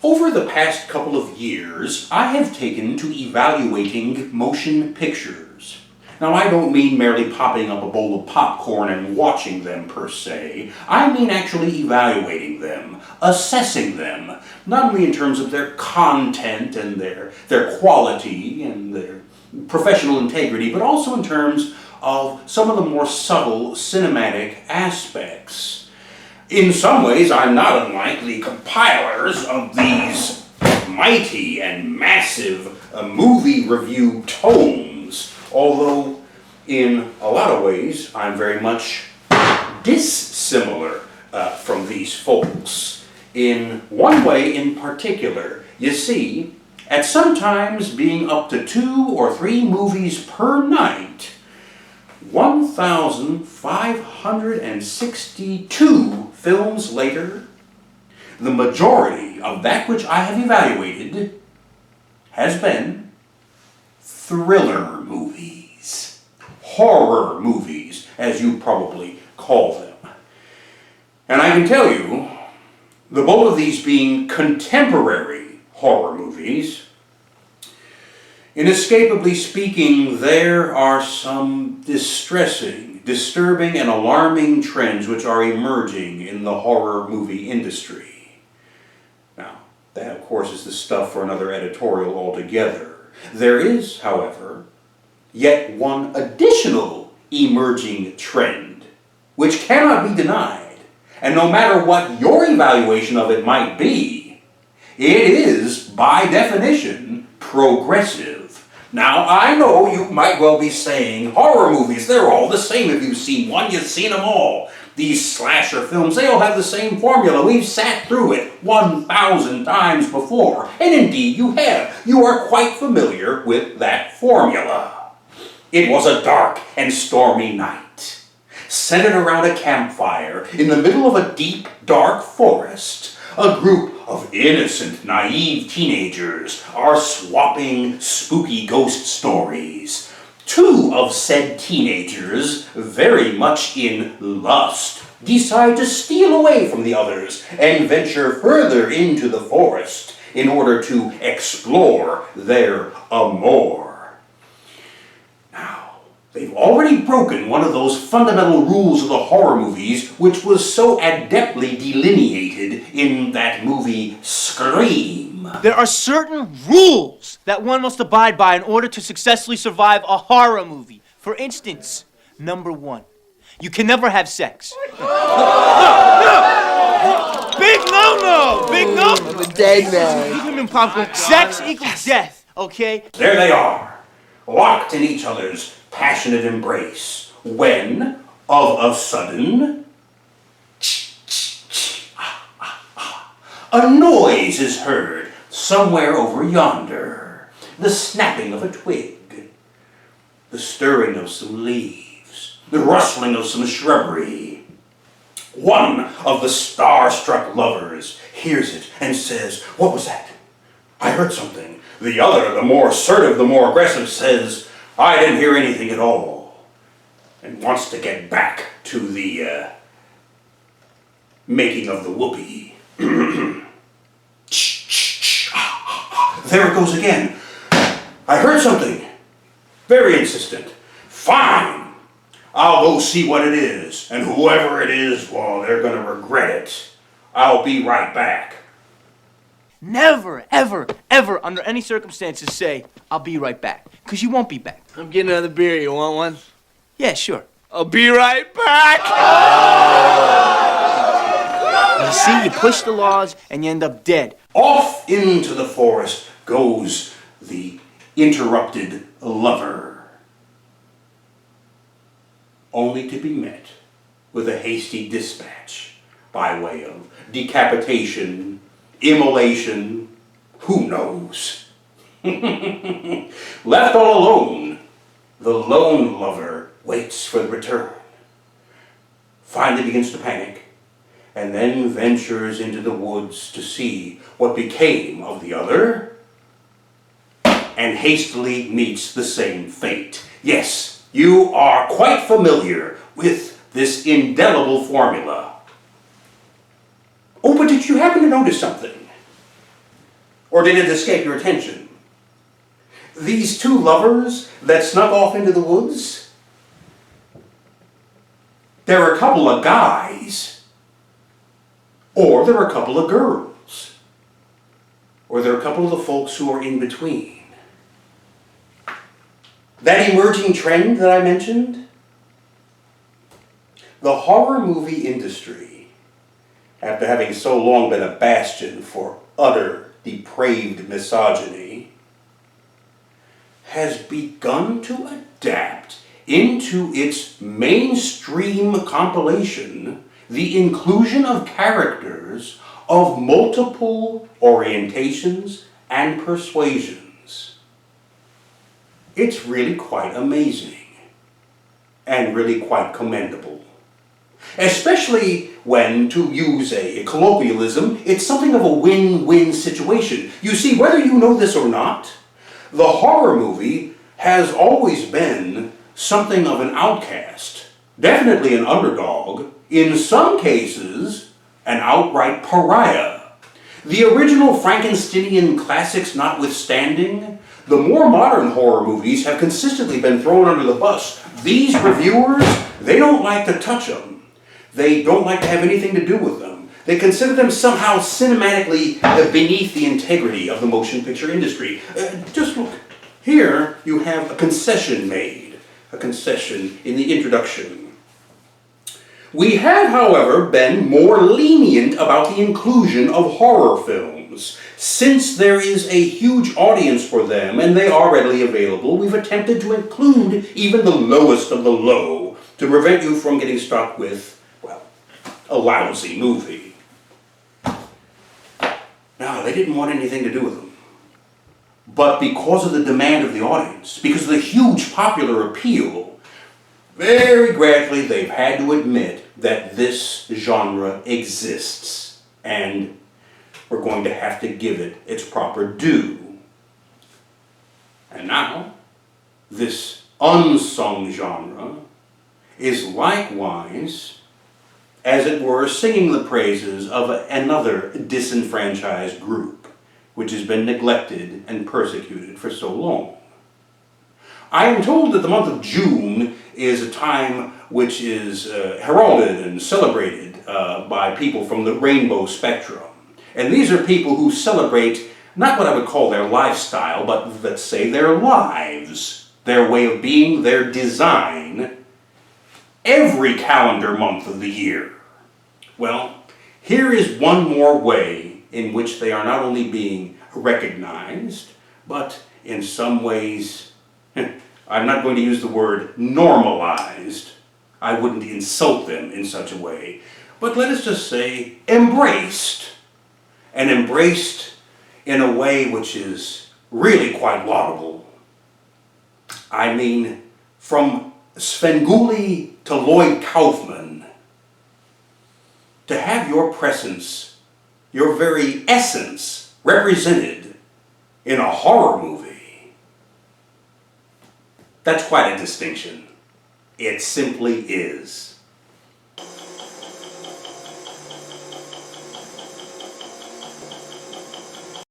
Over the past couple of years, I have taken to evaluating motion pictures. Now, I don't mean merely popping up a bowl of popcorn and watching them per se. I mean actually evaluating them, assessing them, not only in terms of their content and their quality and their professional integrity, but also in terms of some of the more subtle cinematic aspects. In some ways, I'm not unlike the compilers of these mighty and massive movie review tomes, although in a lot of ways I'm very much dissimilar from these folks. In one way in particular, you see, at sometimes being up to 2 or 3 movies per night, 1,562 films later, the majority of that which I have evaluated has been thriller movies, horror movies, as you probably call them. And I can tell you, the both of these being contemporary horror movies, inescapably speaking, there are some disturbing, and alarming trends which are emerging in the horror movie industry. Now, that of course is the stuff for another editorial altogether. There is, however, yet one additional emerging trend, which cannot be denied, and no matter what your evaluation of it might be, it is, by definition, progressive. Now, I know you might well be saying, horror movies, they're all the same. If you've seen one, you've seen them all. These slasher films, they all have the same formula. We've sat through it 1,000 times before. And indeed you have. You are quite familiar with that formula. It was a dark and stormy night. Centered around a campfire in the middle of a deep, dark forest, a group of innocent, naive teenagers are swapping spooky ghost stories. 2 of said teenagers, very much in lust, decide to steal away from the others and venture further into the forest in order to explore their amour. They've already broken one of those fundamental rules of the horror movies which was so adeptly delineated in that movie Scream. There are certain rules that one must abide by in order to successfully survive a horror movie. For instance, number 1, you can never have sex. Big no-no! Big no! I'm a dead man. Even in popcorn, sex equals death, okay? There they are, locked in each other's passionate embrace, when, of a sudden, a noise is heard somewhere over yonder. The snapping of a twig, the stirring of some leaves, the rustling of some shrubbery. One of the star-struck lovers hears it and says, "What was that? I heard something." The other, the more assertive, the more aggressive, says, "I didn't hear anything at all," and wants to get back to the making of the whoopee. There it goes again. "I heard something." Very insistent. "Fine. I'll go see what it is, and whoever it is, well, they're going to regret it. I'll be right back." Never, ever, ever, under any circumstances say, "I'll be right back," because you won't be back. I'm getting another beer. You want one? Yeah, sure. I'll be right back. You see, you push the laws and you end up dead. Off into the forest goes the interrupted lover, only to be met with a hasty dispatch by way of decapitation, immolation, who knows. Left all alone, the lone lover waits for the return, finally begins to panic, and then ventures into the woods to see what became of the other, and hastily meets the same fate. Yes, you are quite familiar with this indelible formula. Oh, but did you happen to notice something? Or did it escape your attention? These two lovers that snuck off into the woods? They're a couple of guys. Or they're a couple of girls. Or they're a couple of the folks who are in between. That emerging trend that I mentioned? The horror movie industry, after having so long been a bastion for utter depraved misogyny, has begun to adapt into its mainstream compilation the inclusion of characters of multiple orientations and persuasions. It's really quite amazing and really quite commendable. Especially when, to use a colloquialism, it's something of a win-win situation. You see, whether you know this or not, the horror movie has always been something of an outcast, definitely an underdog, in some cases, an outright pariah. The original Frankensteinian classics notwithstanding, the more modern horror movies have consistently been thrown under the bus. These reviewers, they don't like to touch them. They don't like to have anything to do with them. They consider them somehow cinematically beneath the integrity of the motion picture industry. Just look. Here you have a concession made. A concession in the introduction. We have, however, been more lenient about the inclusion of horror films. Since there is a huge audience for them and they are readily available, we've attempted to include even the lowest of the low to prevent you from getting stuck with, well, a lousy movie. No, they didn't want anything to do with them. But because of the demand of the audience, because of the huge popular appeal, very gradually they've had to admit that this genre exists, and we're going to have to give it its proper due. And now, this unsung genre is likewise, as it were, singing the praises of another disenfranchised group, which has been neglected and persecuted for so long. I am told that the month of June is a time which is heralded and celebrated by people from the rainbow spectrum. And these are people who celebrate not what I would call their lifestyle, but let's say their lives, their way of being, their design, every calendar month of the year. Well, here is one more way in which they are not only being recognized, but in some ways, I'm not going to use the word normalized. I wouldn't insult them in such a way. But let us just say embraced. And embraced in a way which is really quite laudable. I mean, from Svengoolie to Lloyd Kaufman, to have your presence, your very essence, represented in a horror movie, that's quite a distinction. It simply is.